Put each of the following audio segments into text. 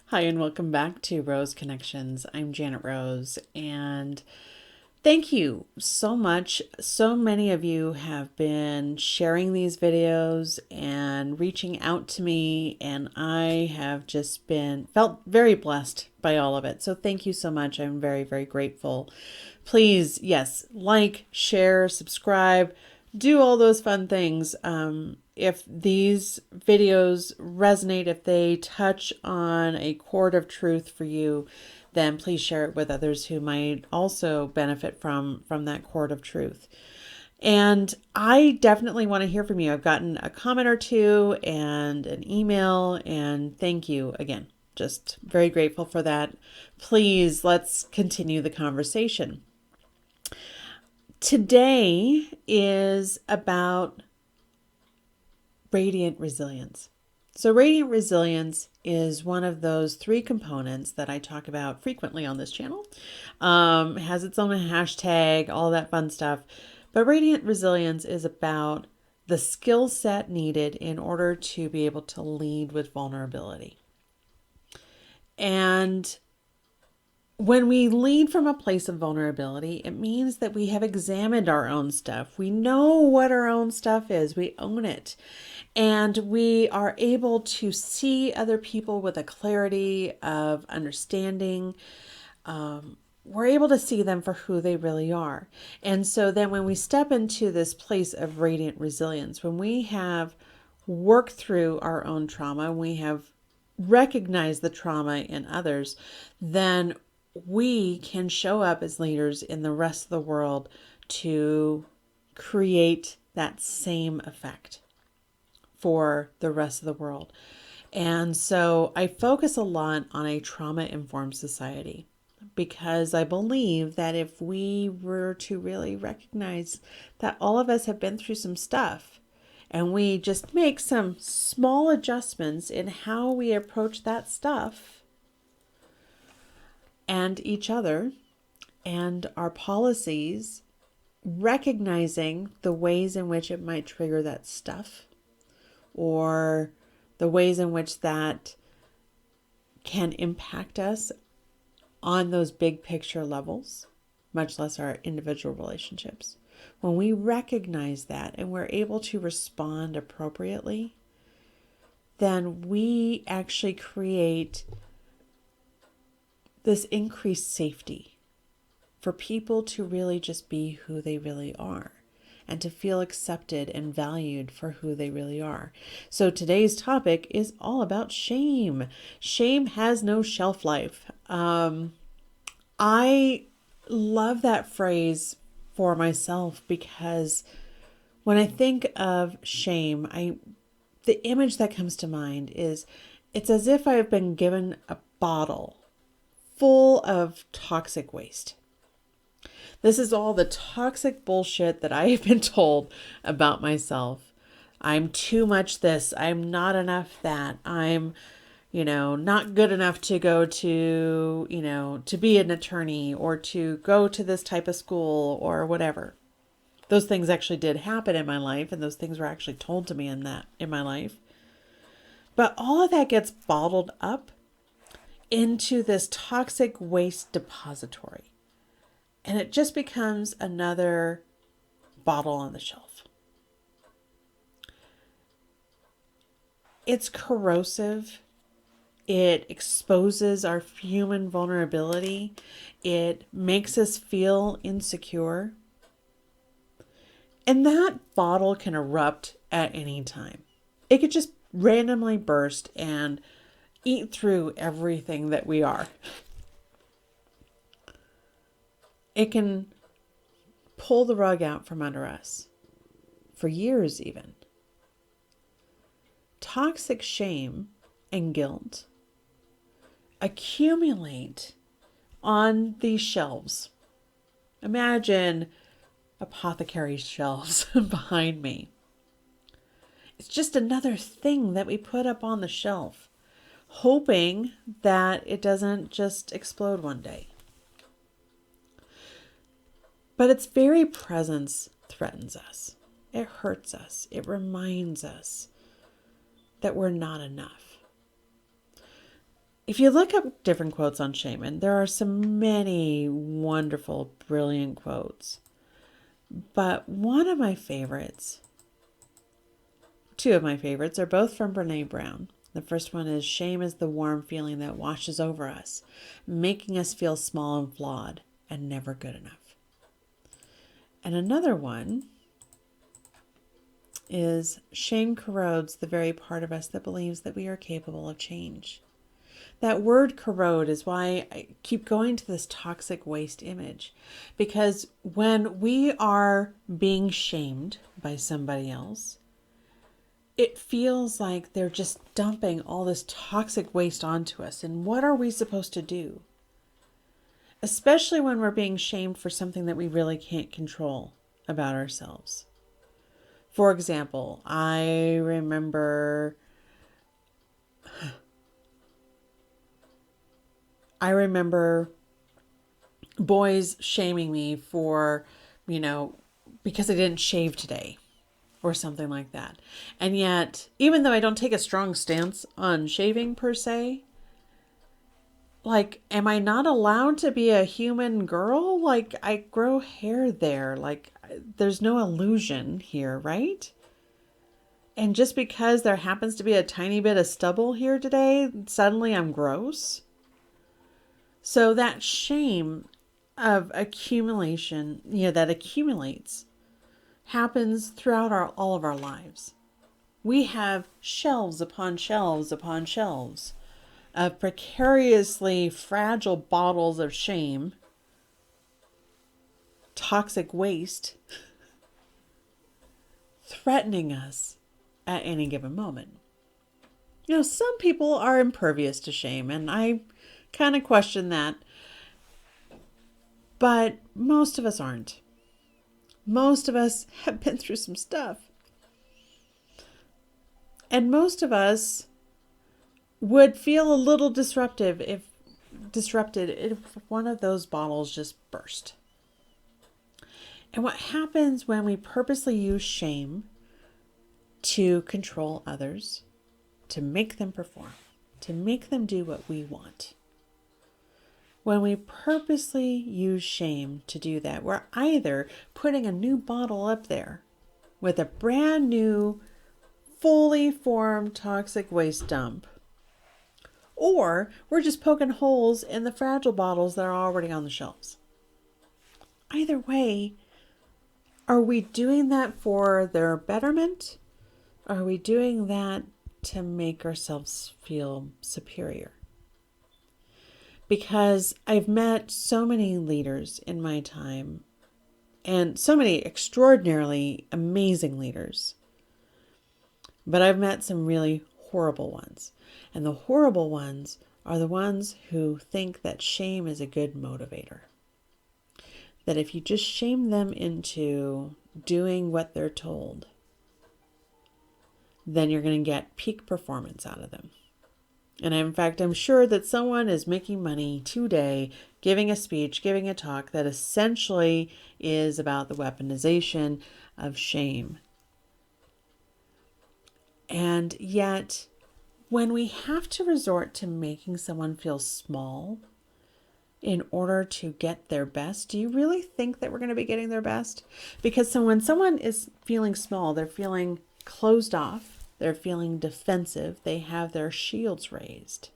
Hi, and welcome back to Rose Connections. I'm Janet Rose, and thank you so much. So many of you have been sharing these videos and reaching out to me, and I have just been felt very blessed by all of it. So thank you so much. I'm very, very grateful. Please, yes, like, share, subscribe, do all those fun things. If these videos resonate, if they touch on a chord of truth for you, then please share it with others who might also benefit from that chord of truth. And I definitely want to hear from you. I've gotten a comment or two and an email, and thank you again. Just very grateful for that. Please, let's continue the conversation. Today is about radiant resilience. So, radiant resilience is one of those three components that I talk about frequently on this channel. It has its own hashtag, all that fun stuff. But radiant resilience is about the skill set needed in order to be able to lead with vulnerability. And when we lead from a place of vulnerability, it means that we have examined our own stuff. We know what our own stuff is. We own it. And we are able to see other people with a clarity of understanding. We're able to see them for who they really are. And so then when we step into this place of radiant resilience, when we have worked through our own trauma, we have recognized the trauma in others, then we can show up as leaders in the rest of the world to create that same effect for the rest of the world. And so I focus a lot on a trauma-informed society because I believe that if we were to really recognize that all of us have been through some stuff and we just make some small adjustments in how we approach that stuff and each other and our policies, recognizing the ways in which it might trigger that stuff or the ways in which that can impact us on those big picture levels, much less our individual relationships. When we recognize that and we're able to respond appropriately, then we actually create this increased safety for people to really just be who they really are and to feel accepted and valued for who they really are. So today's topic is all about shame. Shame has no shelf life. I love that phrase for myself because when I think of shame, the image that comes to mind is it's as if I've been given a bottle full of toxic waste. This is all the toxic bullshit that I have been told about myself. I'm too much this. I'm not enough that. I'm, not good enough to go to, to be an attorney or to go to this type of school or whatever. Those things actually did happen in my life, and those things were actually told to me in my life. But all of that gets bottled up into this toxic waste depository. And it just becomes another bottle on the shelf. It's corrosive. It exposes our human vulnerability. It makes us feel insecure. And that bottle can erupt at any time. It could just randomly burst and eat through everything that we are. It can pull the rug out from under us for years even. Toxic shame and guilt accumulate on these shelves. Imagine apothecary shelves behind me. It's just another thing that we put up on the shelf, hoping that it doesn't just explode one day. But its very presence threatens us. It hurts us. It reminds us that we're not enough. If you look up different quotes on shame, and there are so many wonderful, brilliant quotes, but one of my favorites, two of my favorites, are both from Brene Brown. The first one is, shame is the warm feeling that washes over us, making us feel small and flawed and never good enough. And another one is, shame corrodes the very part of us that believes that we are capable of change. That word corrode is why I keep going to this toxic waste image, because when we are being shamed by somebody else, it feels like they're just dumping all this toxic waste onto us. And what are we supposed to do? Especially when we're being shamed for something that we really can't control about ourselves. For example, I remember boys shaming me for, because I didn't shave today or something like that. And yet, even though I don't take a strong stance on shaving per se, like, am I not allowed to be a human girl? Like, I grow hair there. Like, there's no illusion here, right? And just because there happens to be a tiny bit of stubble here today, suddenly I'm gross. So that shame of accumulation, that accumulates, happens throughout all of our lives. We have shelves upon shelves upon shelves of precariously fragile bottles of shame, toxic waste, threatening us at any given moment. Some people are impervious to shame, and I kind of question that. But most of us aren't. Most of us have been through some stuff. And most of us would feel a little disrupted if one of those bottles just burst. And what happens when we purposely use shame to control others, to make them perform, to make them do what we want? When we purposely use shame to do that, we're either putting a new bottle up there with a brand new, fully formed toxic waste dump, or we're just poking holes in the fragile bottles that are already on the shelves. Either way, are we doing that for their betterment? Or are we doing that to make ourselves feel superior? Because I've met so many leaders in my time, and so many extraordinarily amazing leaders. But I've met some really horrible ones. And the horrible ones are the ones who think that shame is a good motivator. That if you just shame them into doing what they're told, then you're going to get peak performance out of them. And in fact, I'm sure that someone is making money today, giving a speech, giving a talk that essentially is about the weaponization of shame. And yet, when we have to resort to making someone feel small in order to get their best, do you really think that we're going to be getting their best? Because when someone is feeling small, they're feeling closed off. They're feeling defensive. They have their shields raised.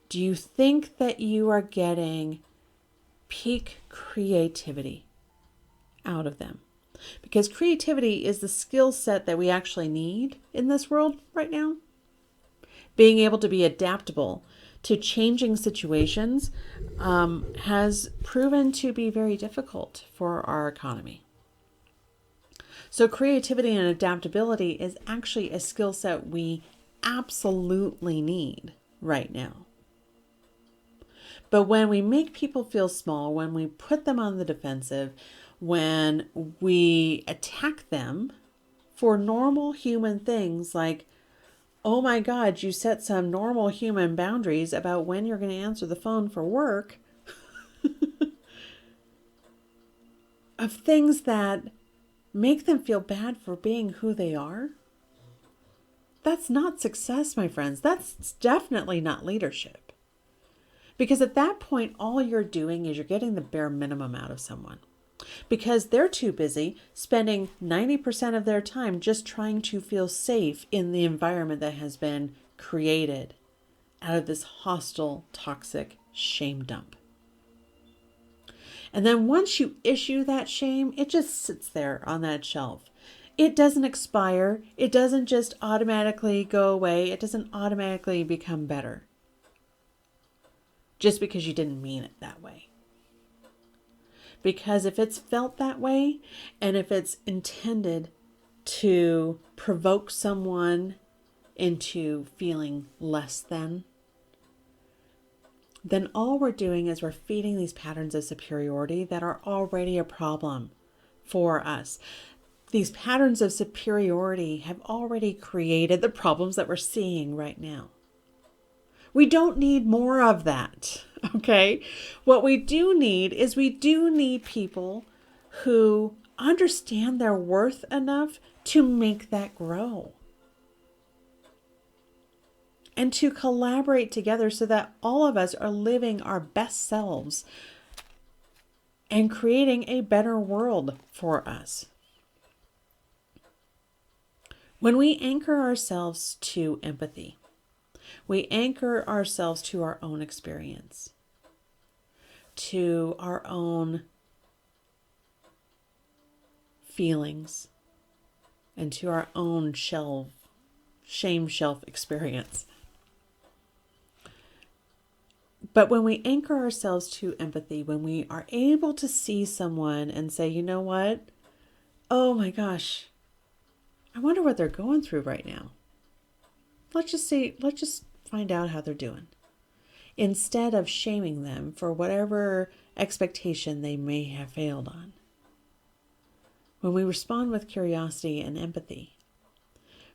Do you think that you are getting peak creativity out of them? Because creativity is the skill set that we actually need in this world right now. Being able to be adaptable to changing situations has proven to be very difficult for our economy. So creativity and adaptability is actually a skill set we absolutely need right now. But when we make people feel small, when we put them on the defensive, when we attack them for normal human things like, oh my God, you set some normal human boundaries about when you're going to answer the phone for work, of things that make them feel bad for being who they are, That's not success, my friends. That's definitely not leadership. Because at that point, all you're doing is you're getting the bare minimum out of someone. Because they're too busy spending 90% of their time just trying to feel safe in the environment that has been created out of this hostile, toxic shame dump. And then once you issue that shame, it just sits there on that shelf. It doesn't expire. It doesn't just automatically go away. It doesn't automatically become better just because you didn't mean it that way. Because if it's felt that way, and if it's intended to provoke someone into feeling less than, then all we're doing is we're feeding these patterns of superiority that are already a problem for us. These patterns of superiority have already created the problems that we're seeing right now. We don't need more of that, okay? What we do need is we do need people who understand their worth enough to make that grow. And to collaborate together so that all of us are living our best selves and creating a better world for us. When we anchor ourselves to empathy, we anchor ourselves to our own experience, to our own feelings, and to our own shame shelf experience. But when we anchor ourselves to empathy, when we are able to see someone and say, you know what? Oh my gosh, I wonder what they're going through right now. Let's just find out how they're doing. Instead of shaming them for whatever expectation they may have failed on. When we respond with curiosity and empathy,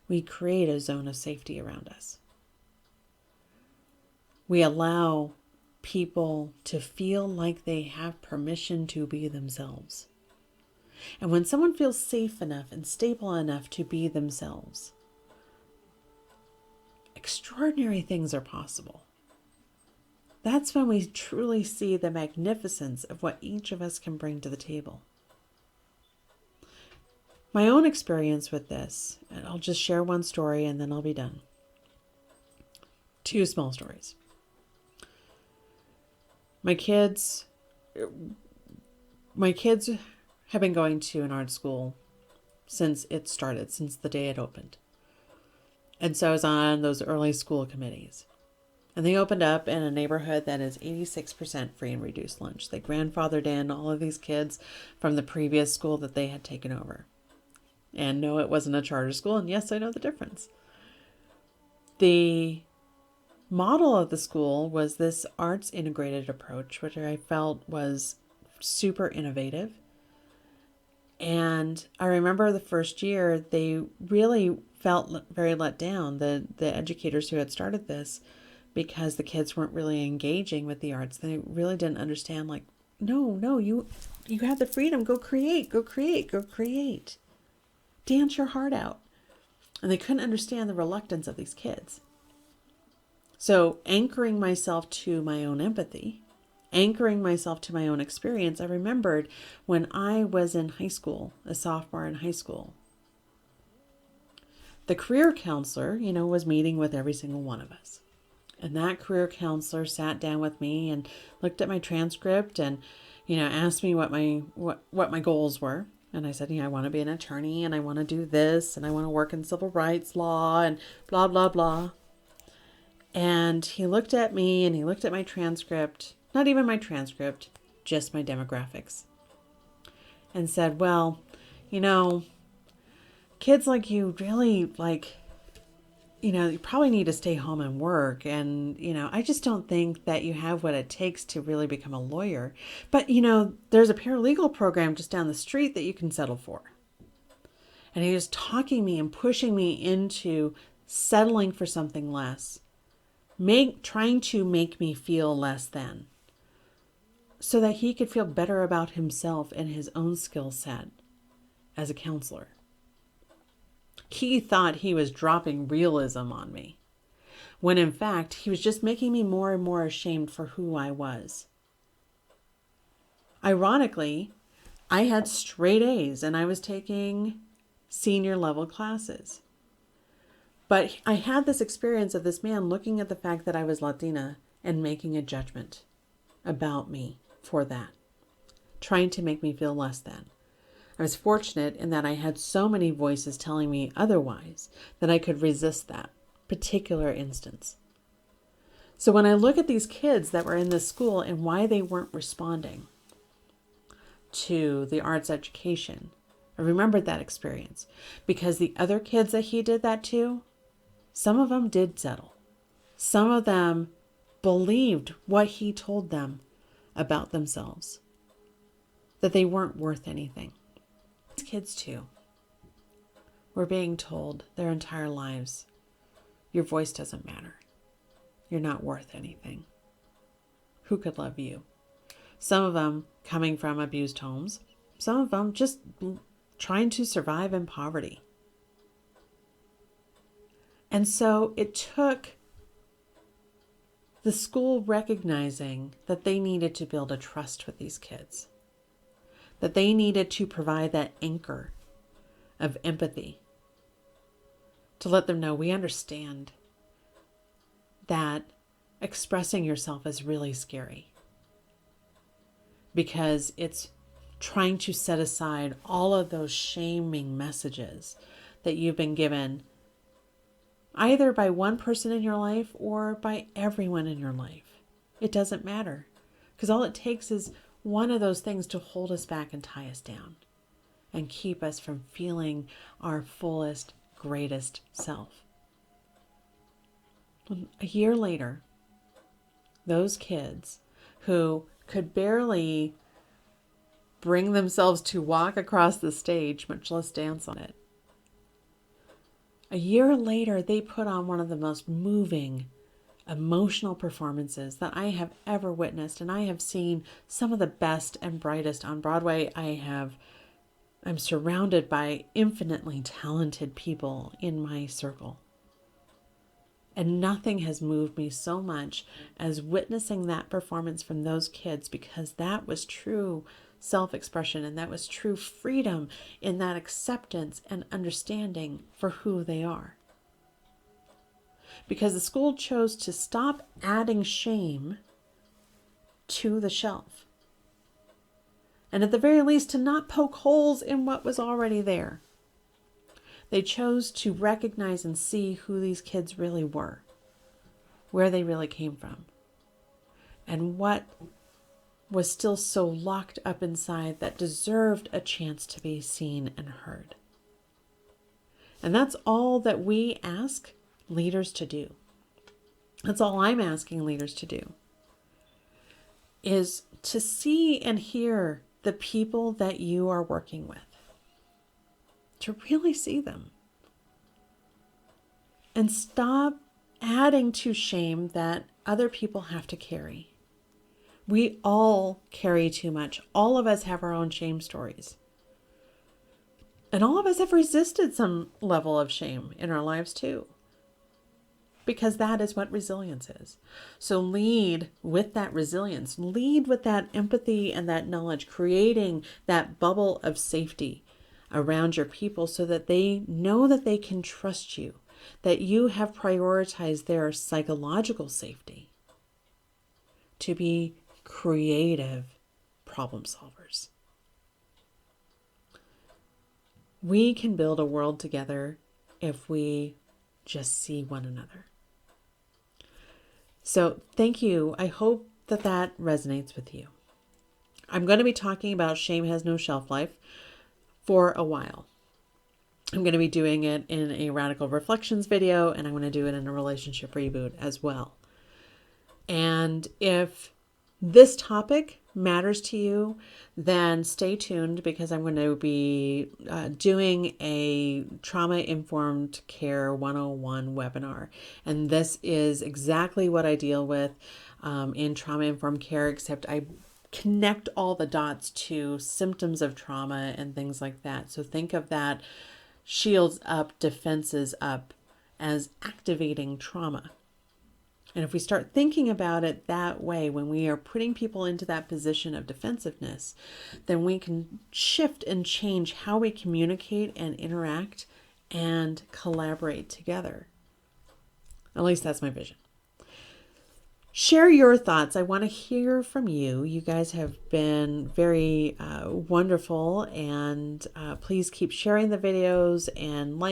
we create a zone of safety around us. We allow people to feel like they have permission to be themselves. And when someone feels safe enough and stable enough to be themselves, extraordinary things are possible. That's when we truly see the magnificence of what each of us can bring to the table. My own experience with this, and I'll just share one story and then I'll be done. Two small stories. My kids have been going to an art school since it started, since the day it opened. And so I was on those early school committees. And they opened up in a neighborhood that is 86% free and reduced lunch. They grandfathered in all of these kids from the previous school that they had taken over. And no, it wasn't a charter school. And yes, I know the difference. The model of the school was this arts integrated approach, which I felt was super innovative. And I remember the first year, they really felt very let down, the educators who had started this, because the kids weren't really engaging with the arts. They really didn't understand, like, no, you have the freedom. Go create. Dance your heart out. And they couldn't understand the reluctance of these kids. So anchoring myself to my own empathy, anchoring myself to my own experience, I remembered when I was in high school, a sophomore in high school, the career counselor, was meeting with every single one of us. And that career counselor sat down with me and looked at my transcript and, asked me what my goals were. And I said, I want to be an attorney and I want to do this and I want to work in civil rights law and blah, blah, blah. And he looked at me and he looked at my transcript, not even my transcript, just my demographics, and said, well, kids like you really you probably need to stay home and work. And, I just don't think that you have what it takes to really become a lawyer. But, there's a paralegal program just down the street that you can settle for. And he was talking me and pushing me into settling for something less. Trying to make me feel less than, so that he could feel better about himself and his own skill set as a counselor. He thought he was dropping realism on me, when in fact, he was just making me more and more ashamed for who I was. Ironically, I had straight A's and I was taking senior level classes. But I had this experience of this man looking at the fact that I was Latina and making a judgment about me for that, trying to make me feel less than. I was fortunate in that I had so many voices telling me otherwise that I could resist that particular instance. So when I look at these kids that were in this school and why they weren't responding to the arts education, I remembered that experience because the other kids that he did that to, some of them did settle. Some of them believed what he told them about themselves, that they weren't worth anything. These kids too were being told their entire lives, your voice doesn't matter. You're not worth anything. Who could love you? Some of them coming from abused homes, some of them just trying to survive in poverty. And so it took the school recognizing that they needed to build a trust with these kids, that they needed to provide that anchor of empathy to let them know we understand that expressing yourself is really scary because it's trying to set aside all of those shaming messages that you've been given either by one person in your life or by everyone in your life. It doesn't matter because all it takes is one of those things to hold us back and tie us down and keep us from feeling our fullest, greatest self. A year later, those kids who could barely bring themselves to walk across the stage, much less dance on it, a year later, they put on one of the most moving, emotional performances that I have ever witnessed. And I have seen some of the best and brightest on Broadway. I'm surrounded by infinitely talented people in my circle. And nothing has moved me so much as witnessing that performance from those kids, because that was true self-expression and that was true freedom in that acceptance and understanding for who they are. Because the school chose to stop adding shame to the shelf. And at the very least, to not poke holes in what was already there. They chose to recognize and see who these kids really were, where they really came from, and what was still so locked up inside that deserved a chance to be seen and heard. And that's all that we ask leaders to do. That's all I'm asking leaders to do, is to see and hear the people that you are working with, to really see them and stop adding to shame that other people have to carry. We all carry too much. All of us have our own shame stories. And all of us have resisted some level of shame in our lives too, because that is what resilience is. So lead with that resilience, lead with that empathy and that knowledge, creating that bubble of safety around your people so that they know that they can trust you, that you have prioritized their psychological safety to be creative problem solvers. We can build a world together if we just see one another. So thank you. I hope that that resonates with you. I'm going to be talking about shame has no shelf life for a while. I'm going to be doing it in a radical reflections video, and I'm going to do it in a relationship reboot as well. And if this topic matters to you, then stay tuned, because I'm going to be doing a trauma-informed care 101 webinar. And this is exactly what I deal with in trauma-informed care, except I connect all the dots to symptoms of trauma and things like that. So think of that shields up, defenses up, as activating trauma. And if we start thinking about it that way, when we are putting people into that position of defensiveness, then we can shift and change how we communicate and interact and collaborate together. At least that's my vision. Share your thoughts. I want to hear from you. You guys have been very wonderful, and please keep sharing the videos and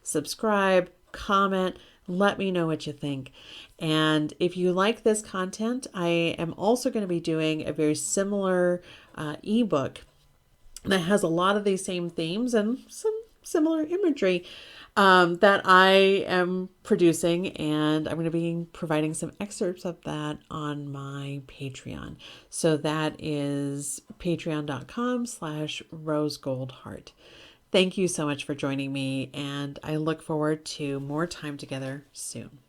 subscribe, comment. Let me know what you think. And if you like this content, I am also going to be doing a very similar ebook that has a lot of these same themes and some similar imagery that I am producing, and I'm going to be providing some excerpts of that on my Patreon. So that is patreon.com/rosegoldheart. Thank you so much for joining me, and I look forward to more time together soon.